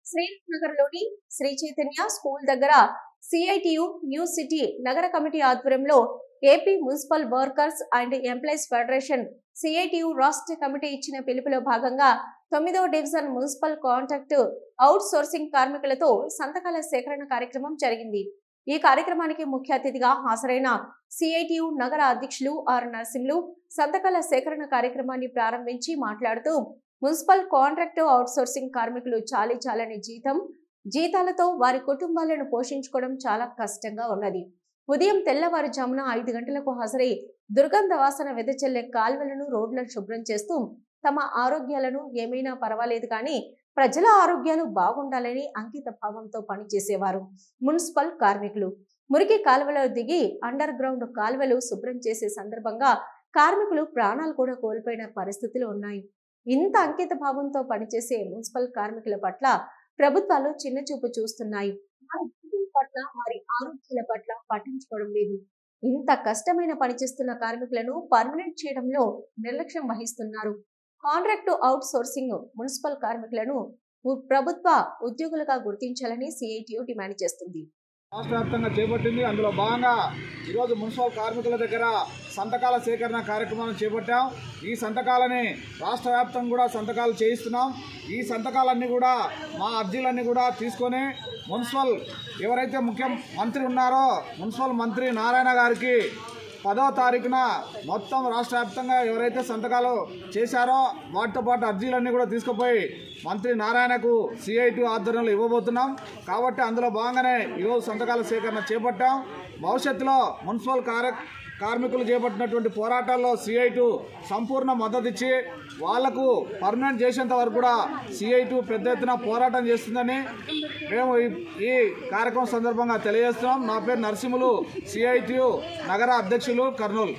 శ్రీనగర్లోని Sri Chaitanya school దగ్గర CITU new city నగర committee ఆధ్వర్యంలో AP municipal workers and employees federation CITU రాష్ట్ర కమిటీ ఇచ్చిన పిలుపులో భాగంగా 9వ division municipal contract outsourcing కార్మికులతో సంతకాల సేకరణ కార్యక్రమం జరిగింది. ఈ కార్యక్రమానికి ముఖ్య అతిథిగా హాజరైన సిఐటియు నగర అధ్యక్షులు ఆర్ నరసింహులు సంతకాల సేకరణ కార్యక్రమాన్ని ప్రారంభించి మాట్లాడుతూ మున్సిపల్ కాంట్రాక్ట్ అవుట్ సోర్సింగ్ కార్మికులు చాలని జీతాలతో వారి కుటుంబాలను పోషించుకోవడం చాలా కష్టంగా ఉన్నది. ఉదయం తెల్లవారుజామున 5 గంటలకు హాజరై దుర్గంధ వాసన వెదజల్లే కాల్వలను రోడ్లను శుభ్రం చేస్తూ తమ ఆరోగ్యాలను ఏమైనా పర్వాలేదు కానీ ప్రజల ఆరోగ్యాలు బాగుండాలని అంకిత భావంతో పనిచేసేవారు మున్సిపల్ కార్మికులు. మురికి కాలువలో దిగి అండర్ గ్రౌండ్ కాలువలు శుభ్రం చేసే సందర్భంగా కార్మికులు ప్రాణాలు కూడా కోల్పోయిన పరిస్థితులు ఉన్నాయి. ఇంత అంకిత భావంతో పనిచేసే మున్సిపల్ కార్మికుల పట్ల ప్రభుత్వాలు చిన్నచూపు చూస్తున్నాయి. వారి ఆరోగ్యాల పట్ల పట్టించుకోవడం లేదు. ఇంత కష్టమైన పనిచేస్తున్న కార్మికులను పర్మనెంట్ చేయడంలో నిర్లక్ష్యం వహిస్తున్నారు. కాంట్రాక్ట్ అవుట్ సోర్సింగ్ మున్సిపల్ కార్మికులను ప్రభుత్వ ఉద్యోగులుగా గుర్తించాలని సిఐటియు డిమాండ్ చేస్తుంది. రాష్ట్ర వ్యాప్తంగా చేపట్టింది. అందులో భాగంగా ఈరోజు మున్సిపల్ కార్మికుల దగ్గర సంతకాల సేకరణ కార్యక్రమాన్ని చేపట్టాం. ఈ సంతకాలని రాష్ట్ర వ్యాప్తంగా కూడా సంతకాలు చేయిస్తున్నాం. ఈ సంతకాలన్నీ కూడా మా అర్జీలన్నీ కూడా తీసుకొని మున్సిపల్ ఎవరైతే మంత్రి ఉన్నారో మున్సిపల్ మంత్రి నారాయణ గారికి 10వ తారీఖున మొత్తం రాష్ట్ర వ్యాప్తంగా ఎవరైతే సంతకాలు చేశారో వాటితో పాటు అర్జీలన్నీ కూడా తీసుకుపోయి మంత్రి నారాయణకు సిఐటి ఆధ్వర్యంలో ఇవ్వబోతున్నాం. కాబట్టి అందులో భాగంగానే ఈరోజు సంతకాల సేకరణ చేపట్టాం. భవిష్యత్తులో మున్సిపల్ కార్మికులు చేపట్టినటువంటి పోరాటాల్లో సిఐటి సంపూర్ణ మద్దతు ఇచ్చి వాళ్లకు పర్మనెంట్ చేసేంత వరకు కూడా సిఐటి పెద్ద ఎత్తున పోరాటం చేస్తుందని మేము ఈ కార్యక్రమం సందర్భంగా తెలియజేస్తున్నాం. నా పేరు నరసింహులు, సిఐటియు నగర అధ్యక్షులు, కర్నూలు.